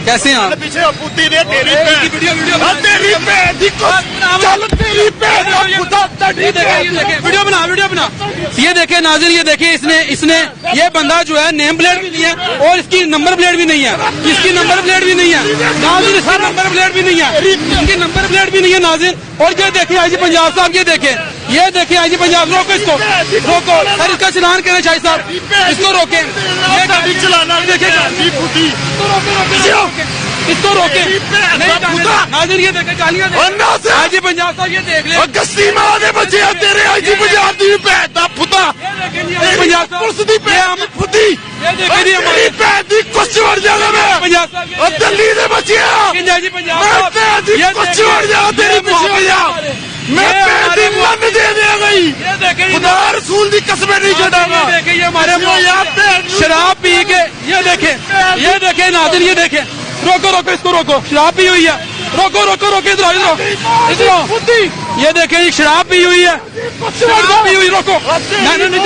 कैसे हैं आप? ਪਿੱਛੇ ਪੁੱਤੀ ਨੇ ਤੇਰੀ ਭੈਣ ਤੇਰੀ ਭੈਣ ਦੀ ਚੱਲ ਤੇਰੀ ਭੈਣ ਦਾ ਖੁਦਾ ये देखे वीडियो बना ये देखे नाज़रीन, ये देखे इसने ये बंदा जो है नेम प्लेट भी नहीं है और इसकी नंबर प्लेट भी नहीं है, इसकी नंबर प्लेट भी नहीं है नाज़रीन, इसकी नंबर प्लेट भी नहीं है, इसकी नंबर प्लेट भी नहीं है नाज़रीन। और ये देखे आईजी पंजाब साहब, ये देखे आईजी पंजाब, रोको इसको, रोको सर, इसका चलान करना चाहिए साहब, इसको रोके, ये गाड़ी चलाना देखे इसको रोके नाज़रीन, ये देखे गालियां आईजी पंजाब साहब, ये देख ले गस्ती मार दे बच्चे तेरे आईजी पंजाब दी भैन दा पुता पंजाब पुलिस दी भैन पुती तेरी भैन दी कुछ वड़ जाना मैं पंजाब साहब, और दिल्ली दे बच्चे आईजी पंजाब मैं भैन दी कुछ वड़ जाना तेरी पंजाब मैं भैन दी मन दे दे गई खुदा रसूल दी कसमें नहीं छड़ाऊंगा। देखे ये हमारे शराब पी के ये देखे नाज़रीन, ये देखे रोको इसको रोको, शराब पी हुई है, रोको इधर ये देखे शराब पी हुई है, रोको नहीं